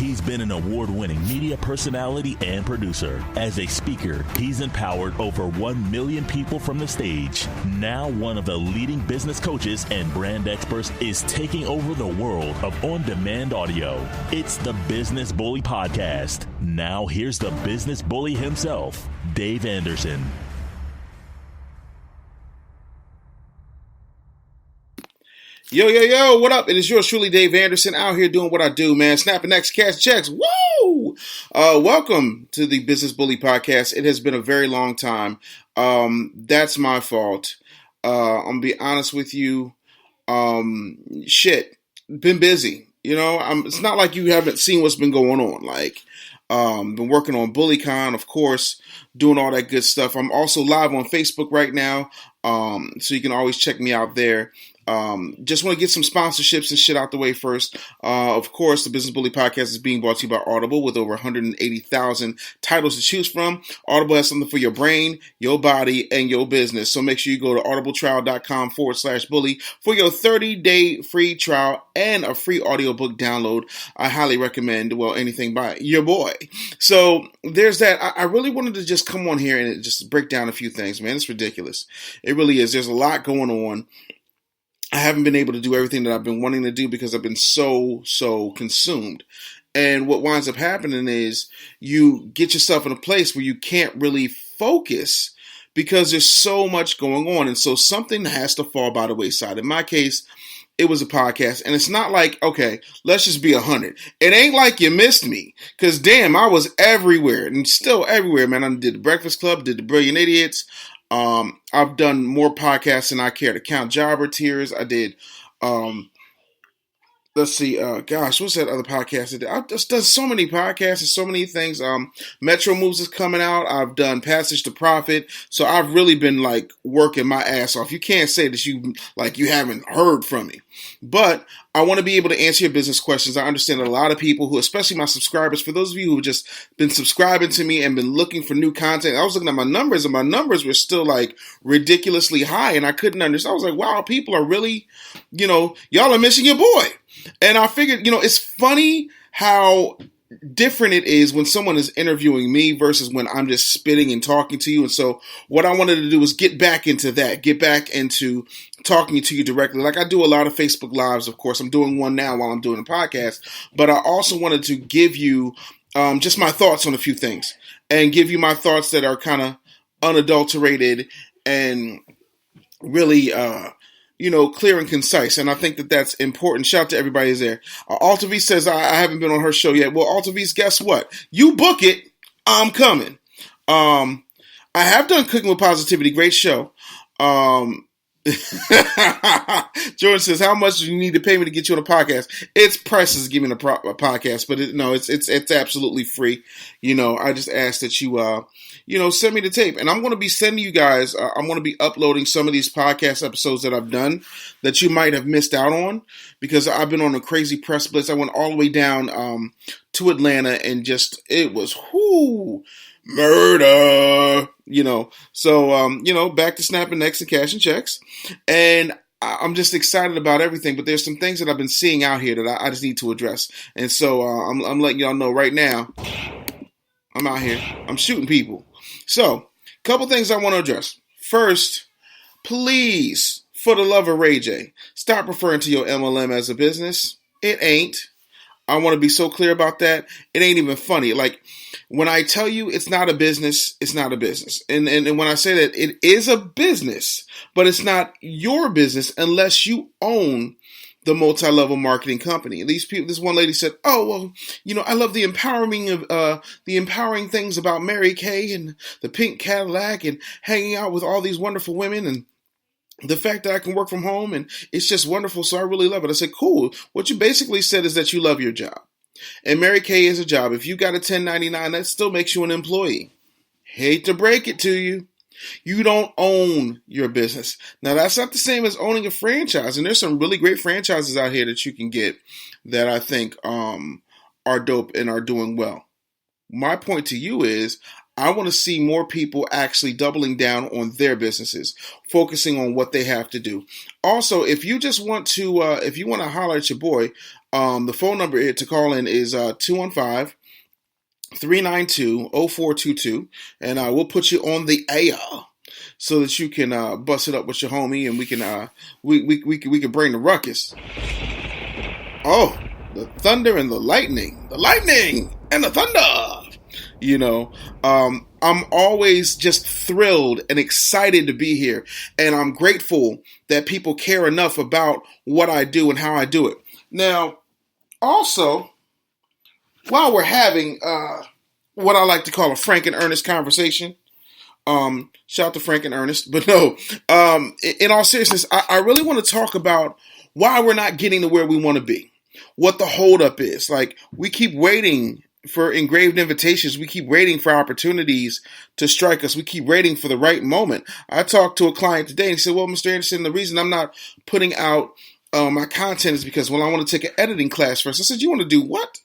He's been an award-winning media personality and producer. As a speaker, he's empowered over 1 million people from the stage. Now one of the leading business coaches and brand experts is taking over the world of on-demand audio. It's the Business Bully Podcast. Now here's the business bully himself, Dave Anderson. Yo, what up? It is yours truly, Dave Anderson, out here doing what I do, man. Snapping next cash checks. Woo! Welcome to the Business Bully Podcast. It has been a very long time. That's my fault. I'm gonna be honest with you. Been busy. You know, it's not like you haven't seen what's been going on. Been working on BullyCon, of course, doing all that good stuff. I'm also live on Facebook right now, so you can always check me out there. Just want to get some sponsorships and shit out the way first. Of course, the Business Bully Podcast is being brought to you by Audible with over 180,000 titles to choose from. Audible has something for your brain, your body, and your business. So make sure you go to audibletrial.com/bully for your 30-day free trial and a free audiobook download. I highly recommend, anything by your boy. So there's that. I really wanted to just come on here and just break down a few things, man. It's ridiculous. It really is. There's a lot going on. I haven't been able to do everything that I've been wanting to do because I've been so consumed. And what winds up happening is you get yourself in a place where you can't really focus because there's so much going on. And so something has to fall by the wayside. In my case, it was a podcast. And it's not like, okay, let's just be 100. It ain't like you missed me. Because damn, I was everywhere and still everywhere, man. I did the Breakfast Club, did the Brilliant Idiots. I've done more podcasts than I care to count. Jobber Tears. I did, what's that other podcast I did? I've just done so many podcasts and so many things. Metro Moves is coming out. I've done Passage to Profit. So I've really been working my ass off. You can't say that you haven't heard from me. But I want to be able to answer your business questions. I understand that a lot of people who, especially my subscribers, for those of you who have just been subscribing to me and been looking for new content, I was looking at my numbers and my numbers were still ridiculously high and I couldn't understand. I was like, wow, people are really, y'all are missing your boy. And I figured, it's funny how different it is when someone is interviewing me versus when I'm just spitting and talking to you. And so what I wanted to do was get back into that, get back into talking to you directly. Like I do a lot of Facebook Lives, of course. I'm doing one now while I'm doing a podcast, but I also wanted to give you just my thoughts on a few things and give you my thoughts that are kind of unadulterated and really, clear and concise. And I think that that's important. Shout out to everybody who's there. Altavis says, I haven't been on her show yet. Well, Altavis, guess what? You book it. I'm coming. I have done Cooking with Positivity. Great show. Jordan says, how much do you need to pay me to get you on a podcast? It's prices giving a podcast, but it's absolutely free. I just ask that you, send me the tape, and I'm going to be sending you guys, I'm going to be uploading some of these podcast episodes that I've done that you might have missed out on because I've been on a crazy press blitz. I went all the way down, to Atlanta and it was, murder, so, back to snapping necks and cashing checks. And I'm just excited about everything, but there's some things that I've been seeing out here that I just need to address. And so, I'm letting y'all know right now, I'm out here, I'm shooting people. So, a couple things I want to address. First, please, for the love of Ray J, stop referring to your MLM as a business. It ain't. I want to be so clear about that. It ain't even funny. When I tell you it's not a business, it's not a business. And when I say that it is a business, but it's not your business unless you own the multi-level marketing company. These people, this one lady said, oh, well, I love the empowering things about Mary Kay and the pink Cadillac and hanging out with all these wonderful women and the fact that I can work from home and it's just wonderful. So I really love it. I said, cool. What you basically said is that you love your job. And Mary Kay is a job. If you got a 1099, that still makes you an employee. Hate to break it to you. You don't own your business. Now, that's not the same as owning a franchise. And there's some really great franchises out here that you can get that I think are dope and are doing well. My point to you is I want to see more people actually doubling down on their businesses, focusing on what they have to do. Also, if you just want to, if you want to holler at your boy, the phone number to call in is 215 392 0422, and we'll put you on the air so that you can bust it up with your homie, and we can we can bring the ruckus. Oh, the thunder and the lightning and the thunder. You know, I'm always just thrilled and excited to be here, and I'm grateful that people care enough about what I do and how I do it. Now, also, while we're having what I like to call a frank and earnest conversation, shout out to Frank and Ernest, but no, in all seriousness, I really want to talk about why we're not getting to where we want to be, what the holdup is. Like, we keep waiting for engraved invitations. We keep waiting for opportunities to strike us. We keep waiting for the right moment. I talked to a client today and he said, well, Mr. Anderson, the reason I'm not putting out my content is because, well, I want to take an editing class first. I said, you want to do what?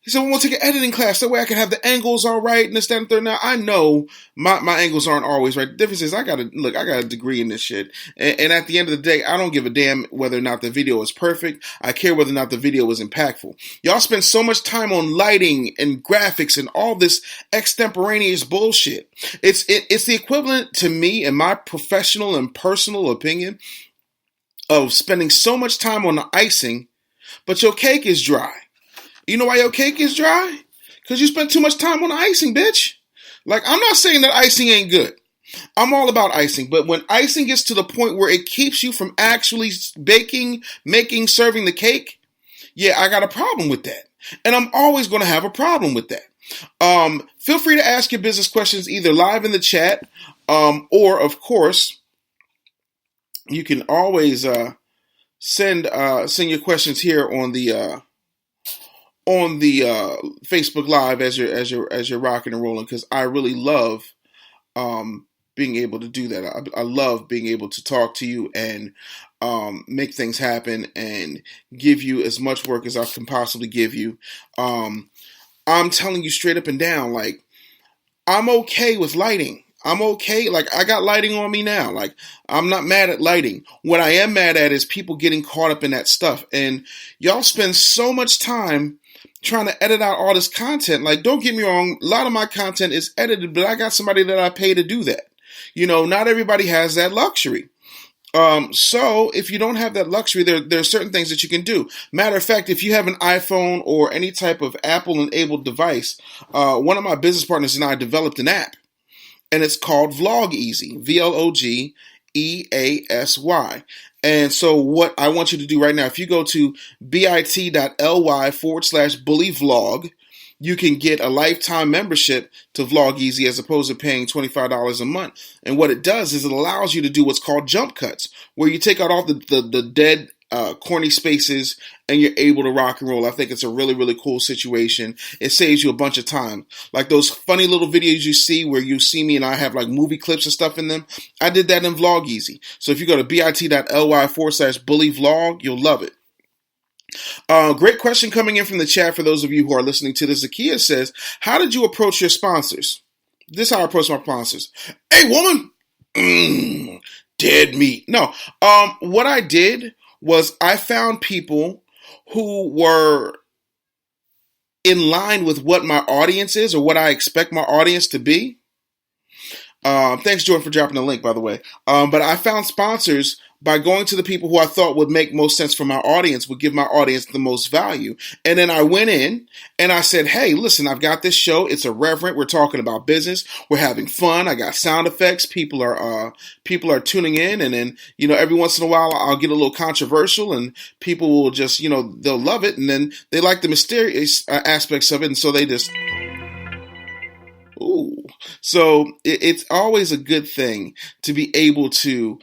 He said, well, we'll take an editing class. That way I can have the angles all right and this, that, and third. Now, I know my angles aren't always right. The difference is I got a degree in this shit. And at the end of the day, I don't give a damn whether or not the video is perfect. I care whether or not the video is impactful. Y'all spend so much time on lighting and graphics and all this extemporaneous bullshit. It's the equivalent to me, in my professional and personal opinion, of spending so much time on the icing, but your cake is dry. You know why your cake is dry? Because you spent too much time on the icing, bitch. Like, I'm not saying that icing ain't good. I'm all about icing. But when icing gets to the point where it keeps you from actually baking, making, serving the cake, yeah, I got a problem with that. And I'm always going to have a problem with that. Feel free to ask your business questions either live in the chat, or, of course, you can always send your questions here on the Facebook Live as you're rocking and rolling, because I really love being able to do that. I love being able to talk to you and make things happen and give you as much work as I can possibly give you. I'm telling you straight up and down, like, I'm okay with lighting. I'm okay. Like, I got lighting on me now. Like, I'm not mad at lighting. What I am mad at is people getting caught up in that stuff. And y'all spend so much time trying to edit out all this content. Like, don't get me wrong, a lot of my content is edited, but I got somebody that I pay to do that. You know, not everybody has that luxury. So if you don't have that luxury, there are certain things that you can do. Matter of fact, if you have an iPhone or any type of Apple-enabled device, one of my business partners and I developed an app, and it's called Vlog Easy, VLOGEASY. And so what I want you to do right now, if you go to bit.ly/bullyvlog, you can get a lifetime membership to Vlog Easy as opposed to paying $25 a month. And what it does is it allows you to do what's called jump cuts, where you take out all the dead, corny spaces and you're able to rock and roll. I think it's a really, really cool situation. It saves you a bunch of time. Like those funny little videos you see where you see me and I have like movie clips and stuff in them. I did that in Vlog Easy. So if you go to bit.ly/bullyvlog, you'll love it. Great question coming in from the chat for those of you who are listening to this. Zakia says, how did you approach your sponsors? This is how I approach my sponsors. Hey, woman! Dead meat. No. What I did was I found people who were in line with what my audience is or what I expect my audience to be. Thanks, Jordan, for dropping the link, by the way. But I found sponsors by going to the people who I thought would make most sense for my audience, would give my audience the most value. And then I went in and I said, hey, listen, I've got this show. It's irreverent. We're talking about business. We're having fun. I got sound effects. People are tuning in. And then, you know, every once in a while I'll get a little controversial and people will just, you know, they'll love it. And then they like the mysterious aspects of it. And so they just... Ooh. So it's always a good thing to be able to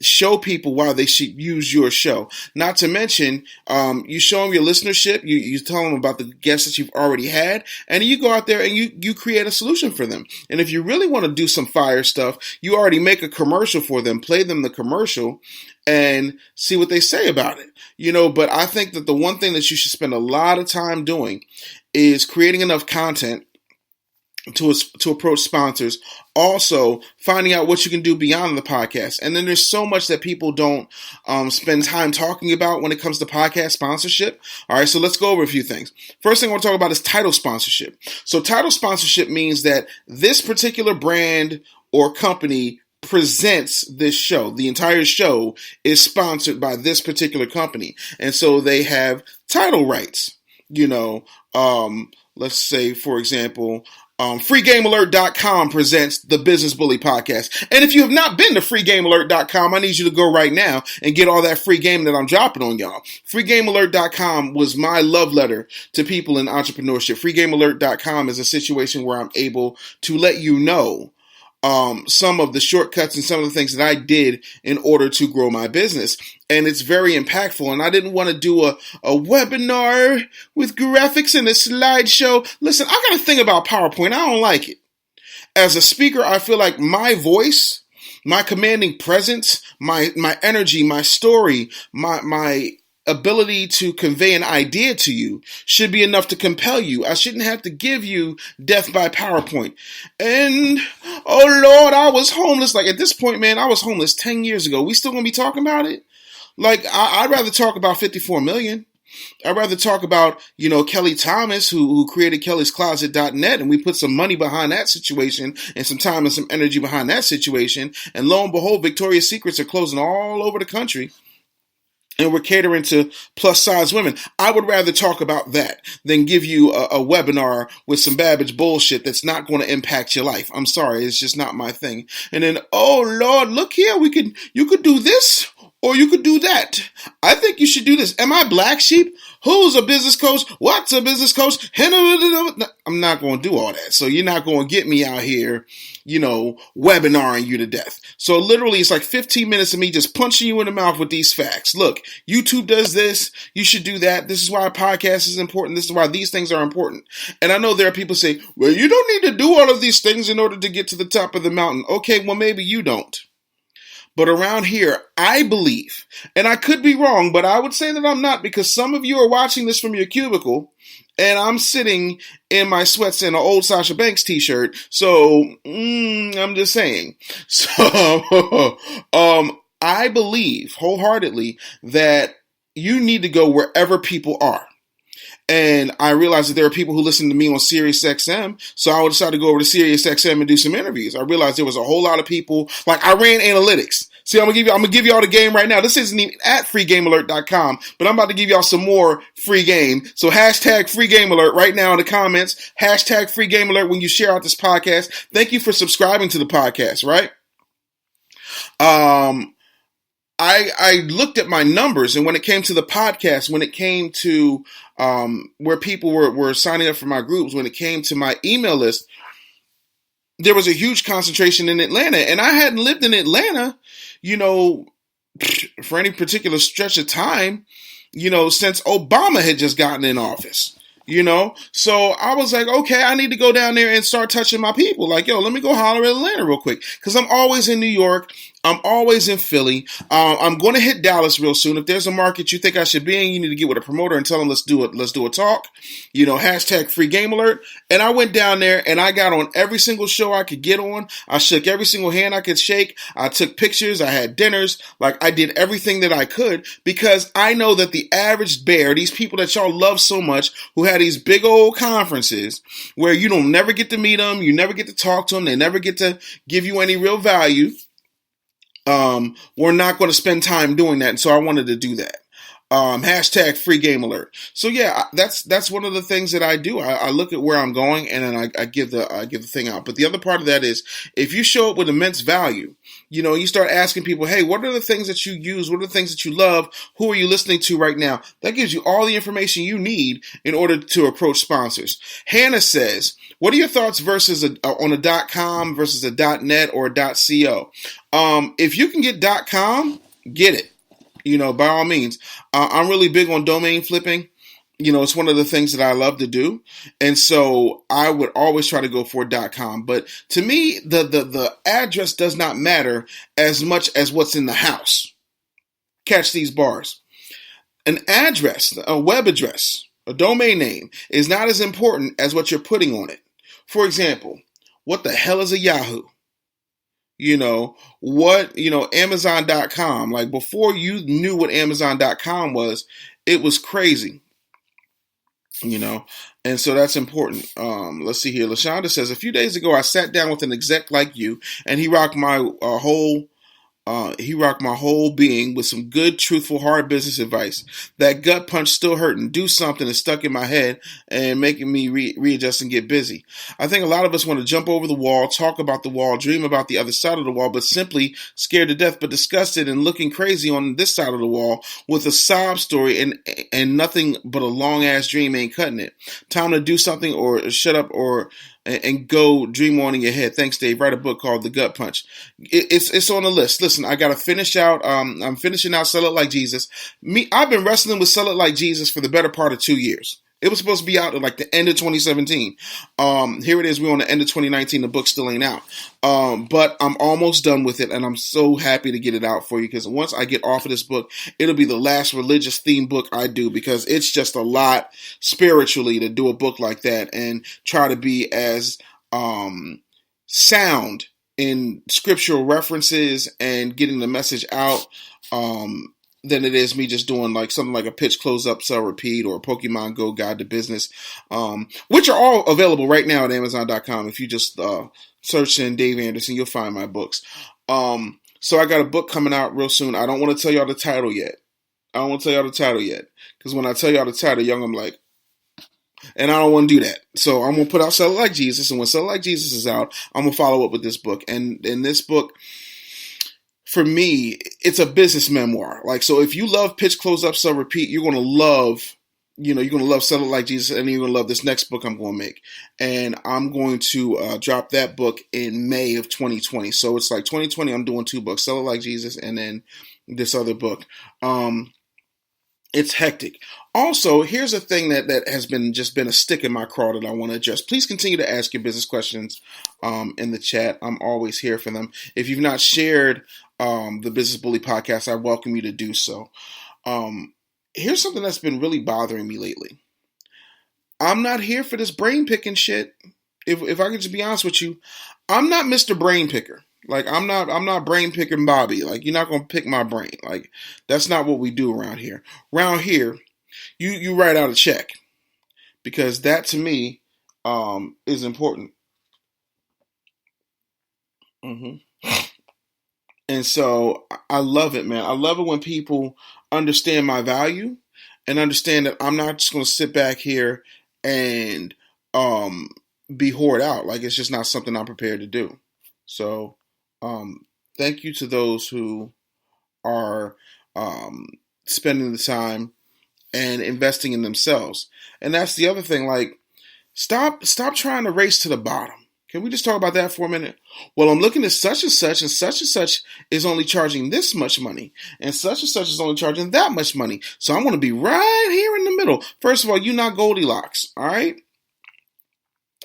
show people why they should use your show. Not to mention, you show them your listenership, you tell them about the guests that you've already had, and you go out there and you create a solution for them. And if you really want to do some fire stuff, you already make a commercial for them, play them the commercial, and see what they say about it. You know, but I think that the one thing that you should spend a lot of time doing is creating enough content to approach sponsors. Also, finding out what you can do beyond the podcast. And then there's so much that people don't spend time talking about when it comes to podcast sponsorship. All right, so let's go over a few things. First thing I want to talk about is title sponsorship. So title sponsorship means that this particular brand or company presents this show. The entire show is sponsored by this particular company. And so they have title rights. Let's say, for example, FreeGameAlert.com presents the Business Bully Podcast. And if you have not been to FreeGameAlert.com, I need you to go right now and get all that free game that I'm dropping on y'all. FreeGameAlert.com was my love letter to people in entrepreneurship. FreeGameAlert.com is a situation where I'm able to let you know some of the shortcuts and some of the things that I did in order to grow my business. And it's very impactful. And I didn't want to do a webinar with graphics and a slideshow. Listen, I got a thing about PowerPoint. I don't like it. As a speaker, I feel like my voice, my commanding presence, my energy, my story, my ability to convey an idea to you should be enough to compel you. I shouldn't have to give you death by PowerPoint. And, oh Lord, I was homeless. Like at this point, man, I was homeless 10 years ago. We still gonna be talking about it? Like, I'd rather talk about 54 million. I'd rather talk about, Kelly Thomas, who created kellyscloset.net, and we put some money behind that situation and some time and some energy behind that situation. And lo and behold, Victoria's Secrets are closing all over the country. And we're catering to plus size women. I would rather talk about that than give you a webinar with some Babbage bullshit that's not going to impact your life. I'm sorry, it's just not my thing. And then, oh Lord, look here, you could do this or you could do that. I think you should do this. Am I black sheep? Who's a business coach? What's a business coach? I'm not going to do all that. So you're not going to get me out here, webinaring you to death. So literally it's like 15 minutes of me just punching you in the mouth with these facts. Look, YouTube does this. You should do that. This is why a podcast is important. This is why these things are important. And I know there are people say, well, you don't need to do all of these things in order to get to the top of the mountain. Okay, well, maybe you don't. But around here, I believe, and I could be wrong, but I would say that I'm not, because some of you are watching this from your cubicle, and I'm sitting in my sweats and an old Sasha Banks t-shirt. So, I'm just saying. So, I believe wholeheartedly that you need to go wherever people are. And I realized that there are people who listen to me on SiriusXM, so I decided to go over to SiriusXM and do some interviews. I realized there was a whole lot of people, like I ran analytics. See, I'm gonna give y'all the game right now. This isn't even at freegamealert.com, but I'm about to give y'all some more free game. So hashtag free game alert right now in the comments. Hashtag free game alert when you share out this podcast. Thank you for subscribing to the podcast, right? I looked at my numbers, and when it came to the podcast, when it came to where people were signing up for my groups, when it came to my email list, there was a huge concentration in Atlanta. And I hadn't lived in Atlanta, for any particular stretch of time, since Obama had just gotten in office. So I was like, okay, I need to go down there and start touching my people. Like, yo, let me go holler at Atlanta real quick. Cause I'm always in New York. I'm always in Philly. I'm going to hit Dallas real soon. If there's a market you think I should be in, you need to get with a promoter and tell them, let's do it. Let's do a talk, hashtag free game alert. And I went down there and I got on every single show I could get on. I shook every single hand I could shake. I took pictures. I had dinners. Like I did everything that I could, because I know that the average bear, these people that y'all love so much, who had these big old conferences where you don't never get to meet them. You never get to talk to them. They never get to give you any real value. We're not going to spend time doing that. And so I wanted to do that. Hashtag free game alert. So yeah, that's one of the things that I do. I look at where I'm going and then I give the thing out. But the other part of that is, if you show up with immense value, you start asking people, hey, what are the things that you use? What are the things that you love? Who are you listening to right now? That gives you all the information you need in order to approach sponsors. Hannah says, what are your thoughts versus on a .com versus a .net or a .co? If you can get .com, get it. By all means. I'm really big on domain flipping. It's one of the things that I love to do. And so I would always try to go for .com. But to me, the address does not matter as much as what's in the house. Catch these bars. An address, a web address, a domain name is not as important as what you're putting on it. For example, what the hell is a Yahoo? Amazon.com. Like, before you knew what Amazon.com was, it was crazy. And so that's important. Let's see here. LaShonda says, a few days ago, I sat down with an exec like you, and he rocked my whole being with some good, truthful, hard business advice. That gut punch still hurting. Do something is stuck in my head and making me readjust and get busy. I think a lot of us want to jump over the wall, talk about the wall, dream about the other side of the wall, but simply scared to death, but disgusted and looking crazy on this side of the wall with a sob story and nothing but a long ass dream ain't cutting it. Time to do something or shut up and go dream on in your head. Thanks, Dave. Write a book called The Gut Punch. It's on the list. Listen, I got to finish out. I'm finishing out Sell It Like Jesus. I've been wrestling with Sell It Like Jesus for the better part of 2 years. It was supposed to be out at like the end of 2017. Here it is. We're on the end of 2019. The book still ain't out. But I'm almost done with it, and I'm so happy to get it out for you, because once I get off of this book, it'll be the last religious themed book I do, because it's just a lot spiritually to do a book like that and try to be as sound in scriptural references and getting the message out than it is me just doing like something like a pitch, close up, sell, repeat, or a Pokemon Go guide to business, which are all available right now at Amazon.com. If you just search in Dave Anderson, you'll find my books. So I got a book coming out real soon. I don't want to tell y'all the title yet. Because when I tell y'all the title, y'all, I'm like, and I don't want to do that. So I'm going to put out Sell It Like Jesus. And when Sell It Like Jesus is out, I'm going to follow up with this book. And in this book, for me, it's a business memoir. Like, so if you love pitch, close up, sell, repeat, you're going to love, you're going to love Sell It Like Jesus, and you're going to love this next book I'm going to make. And I'm going to drop that book in May of 2020. So it's like 2020, I'm doing 2 books, Sell It Like Jesus, and then this other book. It's hectic. Also, here's a thing that has been a stick in my craw that I want to address. Please continue to ask your business questions in the chat. I'm always here for them. If you've not shared the Business Bully podcast, I welcome you to do so. Here's something that's been really bothering me lately. I'm not here for this brain picking shit. If I could just be honest with you, I'm not Mr. Brain Picker. Like, I'm not brain picking Bobby. Like, you're not going to pick my brain. Like, that's not what we do around here. Around here, you write out a check, because that to me is important. And so I love it, man. I love it when people understand my value and understand that I'm not just going to sit back here and be hoard out. Like, it's just not something I'm prepared to do. So thank you to those who are spending the time and investing in themselves. And that's the other thing. Like, stop trying to race to the bottom. Can we just talk about that for a minute? Well, I'm looking at such and such is only charging this much money, and such is only charging that much money. So I'm going to be right here in the middle. First of all, you're not Goldilocks, all right?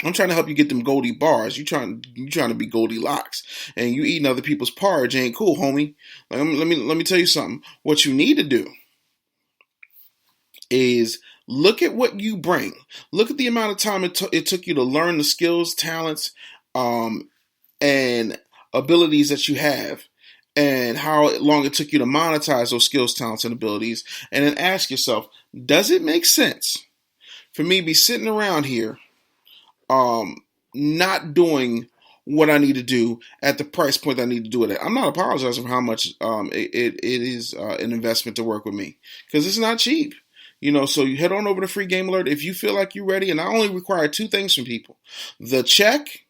I'm trying to help you get them Goldie bars. You trying to be Goldilocks, and you eating other people's porridge ain't cool, homie. Like, let me tell you something. What you need to do is look at what you bring. Look at the amount of time it took you to learn the skills, talents, and abilities that you have, and how long it took you to monetize those skills, talents, and abilities. And then ask yourself, does it make sense for me to be sitting around here not doing what I need to do at the price point that I need to do it at? I'm not apologizing for how much it is an investment to work with me, because it's not cheap. So you head on over to Free Game Alert if you feel like you're ready. And I only require 2 things from people: the check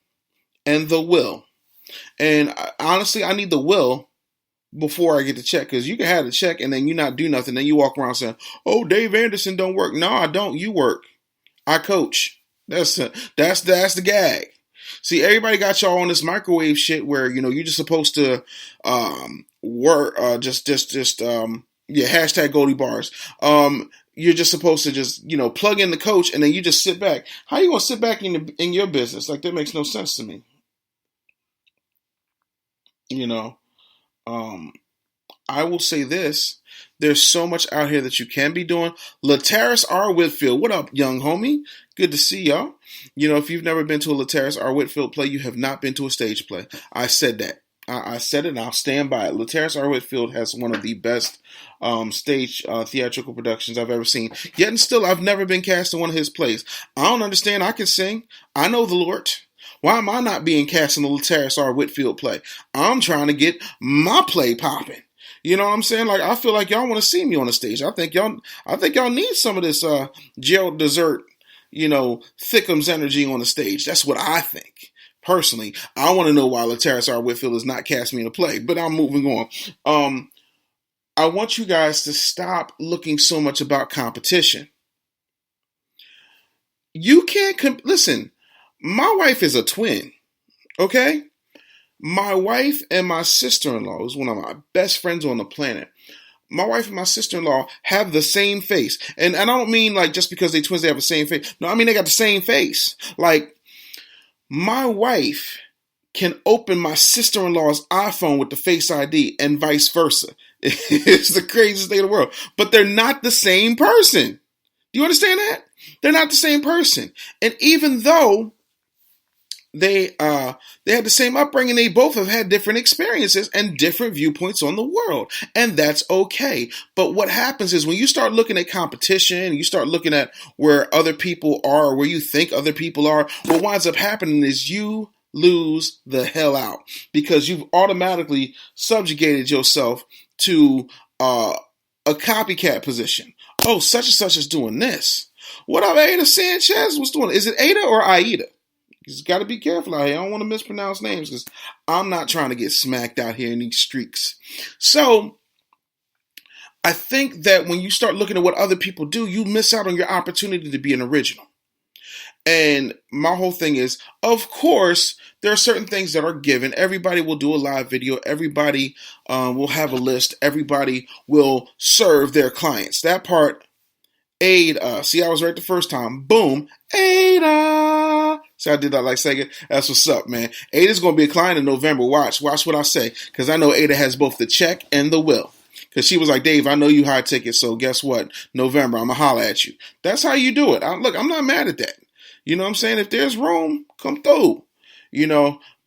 and the will. And honestly, I need the will before I get the check, because you can have the check and then you not do nothing. Then you walk around saying, "Oh, Dave Anderson don't work." No, I don't. You work. I coach. That's the gag. See, everybody got y'all on this microwave shit where you're just supposed to work. Hashtag Goldie bars. You're just supposed to just plug in the coach and then you just sit back. How you gonna sit back in your business? Like, that makes no sense to me. I will say this. There's so much out here that you can be doing. Lataris R. Whitfield. What up, young homie? Good to see y'all. If you've never been to a Lataris R. Whitfield play, you have not been to a stage play. I said that. I said it and I'll stand by it. Lataris R. Whitfield has one of the best stage theatrical productions I've ever seen. Yet and still, I've never been cast in one of his plays. I don't understand. I can sing. I know the Lord. Why am I not being cast in the Lataris R. Whitfield play? I'm trying to get my play popping. You know what I'm saying? Like, I feel like y'all want to see me on the stage. I think y'all need some of this Gerald Dessert, Thickums energy on the stage. That's what I think. Personally, I want to know why Lataris R. Whitfield is not casting me in a play, but I'm moving on. I want you guys to stop looking so much about competition. You can't listen. My wife is a twin, okay? My wife and my sister-in-law is one of my best friends on the planet. My wife and my sister-in-law have the same face. And I don't mean like just because they're twins, they have the same face. No, I mean they got the same face. Like, my wife can open my sister-in-law's iPhone with the Face ID and vice versa. It's the craziest thing in the world. But they're not the same person. Do you understand that? They're not the same person. And even though they had the same upbringing, they both have had different experiences and different viewpoints on the world. And that's okay. But what happens is when you start looking at competition, you start looking at where other people are, where you think other people are, what winds up happening is you lose the hell out because you've automatically subjugated yourself to a copycat position. Oh, such and such is doing this. What up, Ada Sanchez? What's doing? Is it Ada or Aida? You just got to be careful out here. I don't want to mispronounce names because I'm not trying to get smacked out here in these streaks. So I think that when you start looking at what other people do, you miss out on your opportunity to be an original. And my whole thing is, of course, there are certain things that are given. Everybody will do a live video. Everybody will have a list. Everybody will serve their clients. That part, Ada. See, I was right the first time. Boom. Ada. See, I did that like second. That's what's up, man. Ada's going to be a client in November. Watch what I say. Because I know Ada has both the check and the will. Because she was like, Dave, I know you high ticket, so guess what? November, I'm going to holler at you. That's how you do it. Look, I'm not mad at that. You know what I'm saying? If there's room, come through.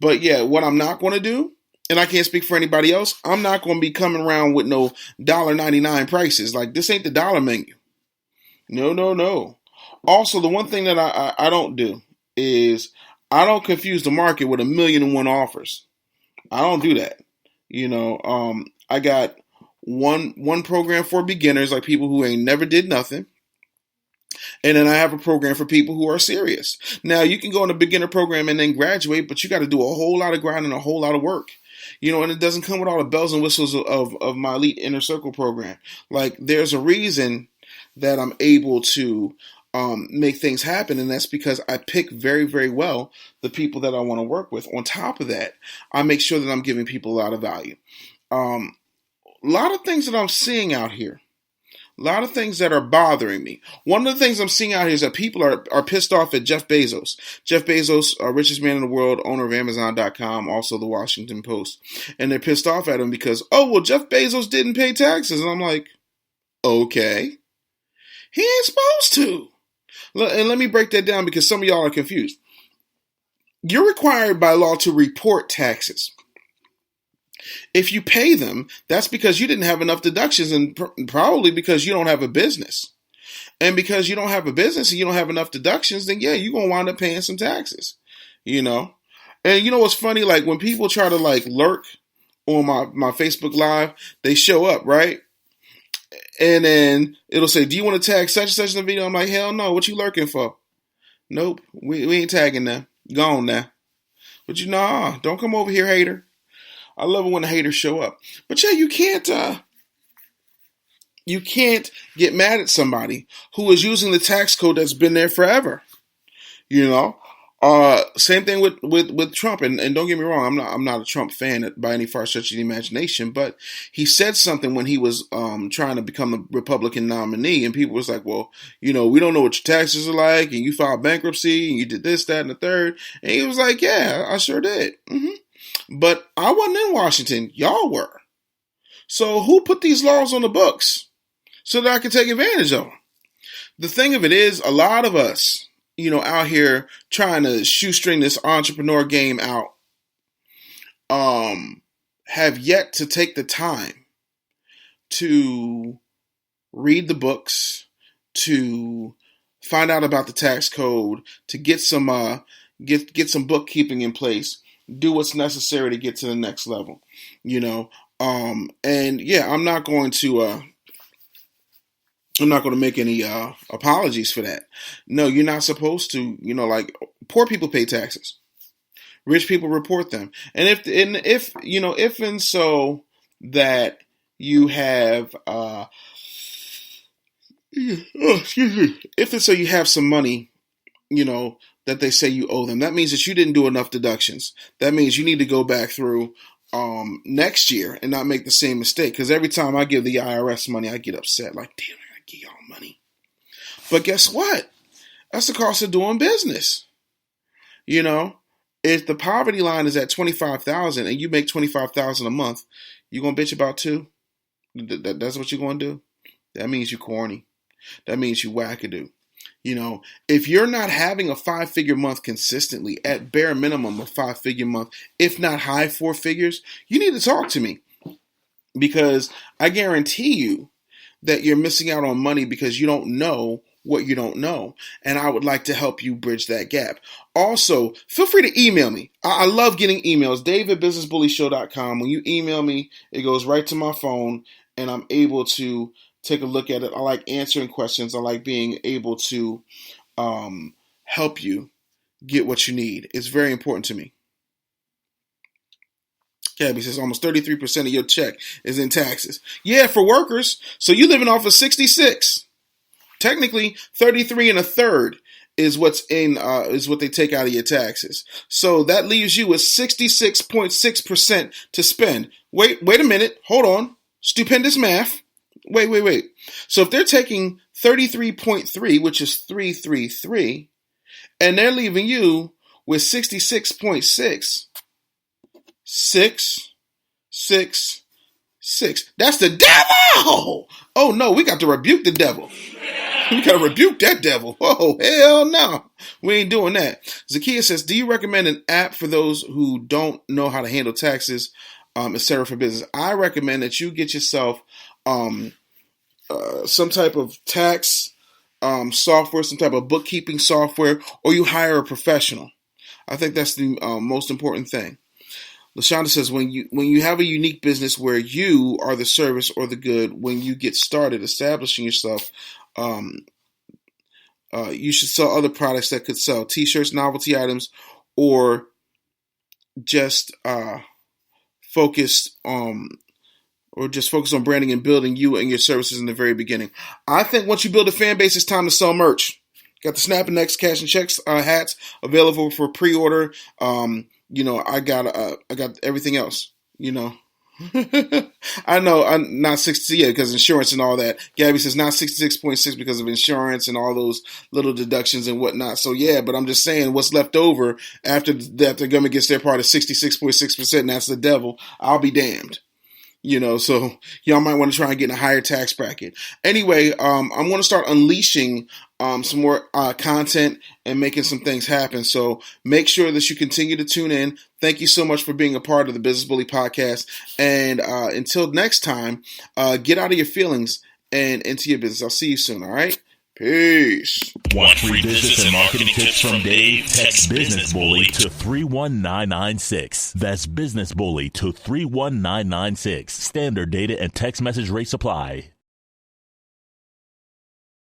But yeah, what I'm not going to do, and I can't speak for anybody else, I'm not going to be coming around with no $1.99 prices. Like, this ain't the dollar menu. No. Also, the one thing that I don't do is I don't confuse the market with 1,000,001 offers. I don't do that. I got one program for beginners, like people who ain't never did nothing. And then I have a program for people who are serious. Now, you can go in a beginner program and then graduate, but you got to do a whole lot of grinding, a whole lot of work. And it doesn't come with all the bells and whistles of my Elite Inner Circle program. Like, there's a reason that I'm able to make things happen, and that's because I pick very, very well the people that I want to work with. On top of that, I make sure that I'm giving people a lot of value. A lot of things that I'm seeing out here, a lot of things that are bothering me. One of the things I'm seeing out here is that people are pissed off at Jeff Bezos. Jeff Bezos, richest man in the world, owner of Amazon.com, also the Washington Post. And they're pissed off at him because, Jeff Bezos didn't pay taxes. And I'm like, okay. He ain't supposed to. And let me break that down because some of y'all are confused. You're required by law to report taxes. If you pay them, that's because you didn't have enough deductions and probably because you don't have a business. And because you don't have a business and you don't have enough deductions, then yeah, you're going to wind up paying some taxes, And what's funny? Like when people try to like lurk on my Facebook Live, they show up, right? And then it'll say, do you want to tag such and such in the video? I'm like, hell no. What you lurking for? Nope. We ain't tagging them. Gone now. But don't come over here, hater. I love it when the haters show up. But yeah, you can't get mad at somebody who is using the tax code that's been there forever. Same thing with Trump, and don't get me wrong, I'm not a Trump fan by any far stretch of the imagination, but he said something when he was trying to become the Republican nominee, and people was like, well, we don't know what your taxes are like, and you filed bankruptcy, and you did this, that, and the third, and he was like, yeah, I sure did. But I wasn't in Washington, y'all were. So who put these laws on the books so that I can take advantage of them? The thing of it is, a lot of us, out here trying to shoestring this entrepreneur game out, have yet to take the time to read the books, to find out about the tax code, to get some bookkeeping in place, do what's necessary to get to the next level, and yeah, I'm not going to make any apologies for that. No, you're not supposed to. Like, poor people pay taxes, rich people report them, and if that you have if and so you have some money, that they say you owe them, that means that you didn't do enough deductions. That means you need to go back through next year and not make the same mistake. Because every time I give the IRS money, I get upset. Like, damn, I gotta give y'all money. But guess what? That's the cost of doing business. If the poverty line is at $25,000 and you make $25,000 a month, you gonna bitch about $2? That's what you're gonna do? That means you corny. That means you wackadoo. If you're not having a 5-figure month consistently, at bare minimum a 5-figure month, if not high 4 figures, you need to talk to me, because I guarantee you that you're missing out on money because you don't know what you don't know. And I would like to help you bridge that gap. Also, feel free to email me. I love getting emails. Dave@businessbullyshow.com. When you email me, it goes right to my phone and I'm able to take a look at it. I like answering questions. I like being able to help you get what you need. It's very important to me. Gabby says almost 33% of your check is in taxes. Yeah, for workers. So you living off of 66. Technically, 33 and a third is what they take out of your taxes. So that leaves you with 66.6% to spend. Wait a minute. Hold on. Stupendous math. Wait. So if they're taking 33.3, which is 333, and they're leaving you with 66.6, 666. That's the devil! Oh no, we got to rebuke the devil. We got to rebuke that devil. Oh, hell no. We ain't doing that. Zakiya says, do you recommend an app for those who don't know how to handle taxes, etc. for business? I recommend that you get yourself some type of tax software, some type of bookkeeping software, or you hire a professional. I think that's the most important thing. LaShonda says, when you have a unique business where you are the service or the good, when you get started establishing yourself, you should sell other products that could sell t-shirts, novelty items, or just focus on branding and building you and your services in the very beginning. I think once you build a fan base, it's time to sell merch. Got the Snap and Next Cash and Checks hats available for pre-order. I got everything else. I know I'm not 60 yet because insurance and all that. Gabby says not 66.6 because of insurance and all those little deductions and whatnot. So yeah, but I'm just saying what's left over after that the government gets their part of 66.6%, and that's the devil. I'll be damned. So y'all might want to try and get in a higher tax bracket. Anyway, I'm going to start unleashing some more content and making some things happen. So make sure that you continue to tune in. Thank you so much for being a part of the Business Bully podcast. And until next time, get out of your feelings and into your business. I'll see you soon. All right. Peace. Want free business and marketing tips from Dave? Text Business Bully to 31996. That's Business Bully to 31996. Standard data and text message rates apply.